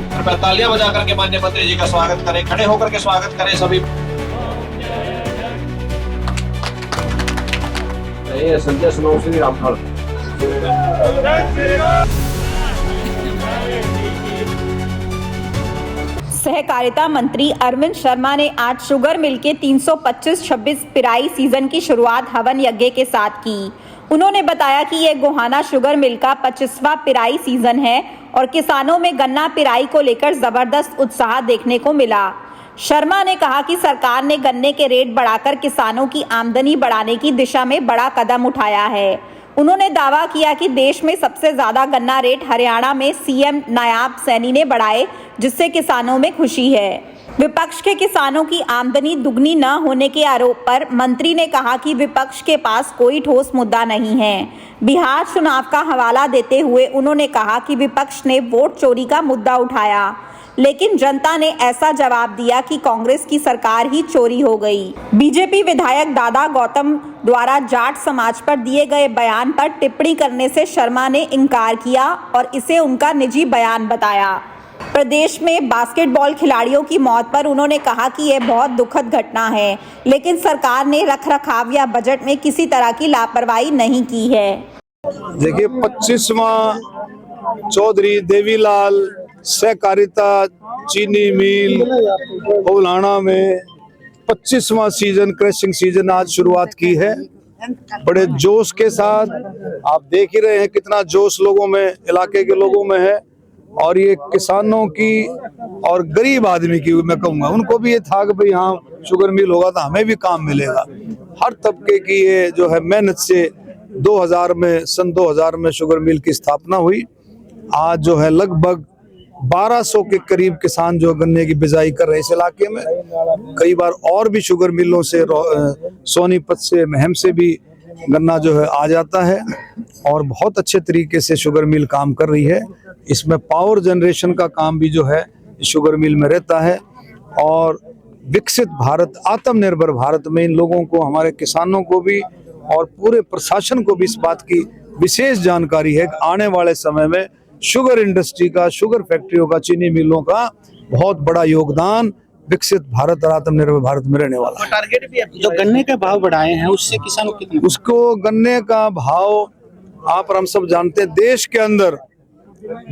कृपया तालियां बजा करके माननीय मंत्री जी का स्वागत करें, खड़े होकर के स्वागत करें सभी। संजय सुनो श्री रामफल। सहकारिता मंत्री अरविंद शर्मा ने आज शुगर मिल के 325-26 पिराई सीजन की शुरुआत हवन यज्ञ के साथ की। उन्होंने बताया कि यह गोहाना शुगर मिल का 25वां पिराई सीजन है और किसानों में गन्ना पिराई को लेकर जबरदस्त उत्साह देखने को मिला। शर्मा ने कहा कि सरकार ने गन्ने के रेट बढ़ाकर किसानों की आमदनी बढ़ाने की दिशा में बड़ा कदम उठाया है। उन्होंने दावा किया कि देश में सबसे ज्यादा गन्ना रेट हरियाणा में सीएम नायाब सैनी ने बढ़ाए, जिससे किसानों में खुशी है। विपक्ष के किसानों की आमदनी दुगनी न होने के आरोप पर मंत्री ने कहा कि विपक्ष के पास कोई ठोस मुद्दा नहीं है। बिहार चुनाव का हवाला देते हुए उन्होंने कहा कि विपक्ष ने वोट चोरी का मुद्दा उठाया, लेकिन जनता ने ऐसा जवाब दिया कि कांग्रेस की सरकार ही चोरी हो गई। बीजेपी विधायक दादा गौतम द्वारा जाट समाज पर दिए गए बयान पर टिप्पणी करने से शर्मा ने इनकार किया और इसे उनका निजी बयान बताया। प्रदेश में बास्केटबॉल खिलाड़ियों की मौत पर उन्होंने कहा कि यह बहुत दुखद घटना है, लेकिन सरकार ने रखरखाव या बजट में किसी तरह की लापरवाही नहीं की है। देखिए, 25वां चौधरी देवीलाल सहकारिता चीनी मिल ओलाना में 25वां सीजन क्रशिंग सीजन आज शुरुआत की है। बड़े जोश के साथ आप देख ही रहे हैं कितना जोश लोगों में, इलाके के लोगों में है। और ये किसानों की और गरीब आदमी की मैं कहूँगा, उनको भी ये था कि भाई हाँ शुगर मिल होगा तो हमें भी काम मिलेगा। हर तबके की ये जो है मेहनत से 2000 में शुगर मिल की स्थापना हुई। आज जो है लगभग 1200 के करीब किसान जो गन्ने की बिजाई कर रहे हैं इस इलाके में। कई बार और भी शुगर मिलों से, सोनीपत से, महम से भी गन्ना जो है आ जाता है और बहुत अच्छे तरीके से शुगर मिल काम कर रही है। इसमें पावर जनरेशन का काम भी जो है शुगर मिल में रहता है। और विकसित भारत, आत्मनिर्भर भारत में इन लोगों को, हमारे किसानों को भी और पूरे प्रशासन को भी इस बात की विशेष जानकारी है कि आने वाले समय में शुगर इंडस्ट्री का, शुगर फैक्ट्रियों का, चीनी मिलों का बहुत बड़ा योगदान विकसित भारत और आत्मनिर्भर भारत में रहने वाला है। टारगेट भी जो गन्ने के भाव बढ़ाए हैं उससे किसानों कितने, उसको गन्ने का भाव आप और हम सब जानते हैं। देश के अंदर,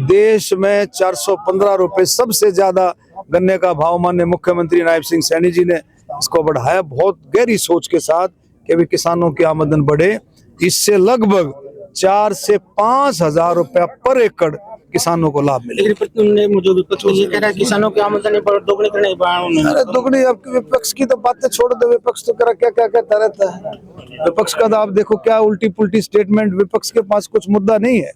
देश में 415 रुपए सबसे ज्यादा गन्ने का भाव माननीय मुख्यमंत्री नायब सिंह सैनी जी ने इसको बढ़ाया, बहुत गहरी सोच के साथ कि भी किसानों की आमदन बढ़े। इससे लगभग 4 से 5 हजार रुपया पर एकड़ किसानों को लाभ मिले। लेकिन जो विपक्ष ये कह रहा है किसानों की आमदनी दोगुनी करने की बात उन्होंने। अरे दोगुनी, अब विपक्ष की तो बातें छोड़ दो, विपक्ष तो क्या क्या कहता रहता है। विपक्ष का तो आप देखो क्या उल्टी पुल्टी स्टेटमेंट। विपक्ष के पास कुछ मुद्दा नहीं है,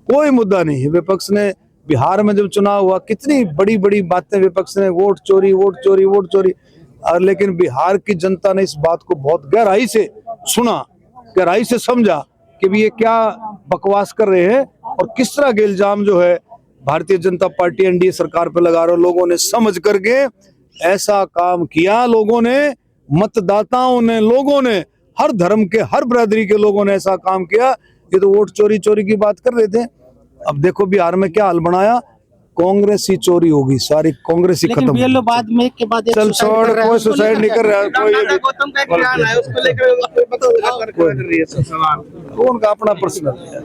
कोई मुद्दा नहीं है। विपक्ष ने बिहार में जब चुनाव हुआ कितनी बड़ी बड़ी बातें विपक्ष ने, वोट चोरी वोट चोरी वोट चोरी, और लेकिन बिहार की जनता ने इस बात को बहुत गहराई से सुना, गहराई से समझा कि भी ये क्या बकवास कर रहे हैं और किस तरह के इल्जाम जो है भारतीय जनता पार्टी एनडीए सरकार पे लगा रहे हो। लोगों ने समझ करके ऐसा काम किया, लोगों ने, मतदाताओं ने, लोगों ने, हर धर्म के, हर बिरादरी के लोगों ने ऐसा काम किया। ये तो वोट चोरी चोरी की बात कर रहे थे। अब देखो बिहार में क्या हाल बनाया, कांग्रेस ही चोरी होगी, सारी कांग्रेस ही खत्म। लेकिन बाद में एक के बाद एक चल छोड़, कोई सुसाइड नहीं कर रहा है, कोई उनका अपना पर्सनल है।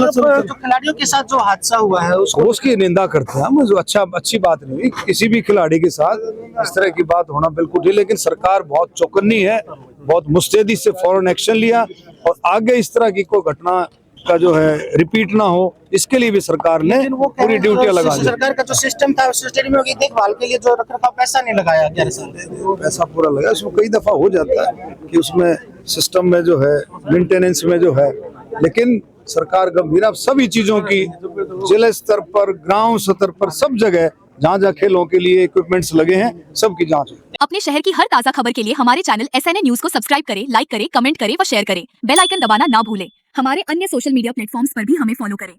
जो खिलाड़ियों के साथ जो हादसा हुआ है उसकी निंदा करते हैं हम। जो अच्छी बात नहीं हुई किसी भी खिलाड़ी के साथ, इस तरह की बात होना बिल्कुल ठीक। लेकिन सरकार बहुत चौकन्नी है, बहुत मुस्तैदी से फौरन एक्शन लिया और आगे इस तरह की कोई घटना का जो है रिपीट ना हो, इसके लिए भी सरकार ने पूरी ड्यूटियां लगा दी। सरकार का जो सिस्टम था स्टेडियम की देखभाल के लिए जो रखरखाव पैसा नहीं लगाया, पैसा पूरा लगा। उसमें कई दफा हो जाता है कि उसमें सिस्टम में जो है मेंटेनेंस में जो है, लेकिन सरकार गंभीर अब सभी चीजों की जिला स्तर पर, गांव स्तर पर, सब जगह जहाँ खेलों के लिए इक्विपमेंट्स लगे हैं सबकी जांच। अपने शहर की हर ताजा खबर के लिए हमारे चैनल SNA न्यूज को सब्सक्राइब करें, लाइक करें, कमेंट करें व शेयर करें। बेल आइकन दबाना ना भूलें। हमारे अन्य सोशल मीडिया प्लेटफॉर्म्स पर भी हमें फॉलो करें।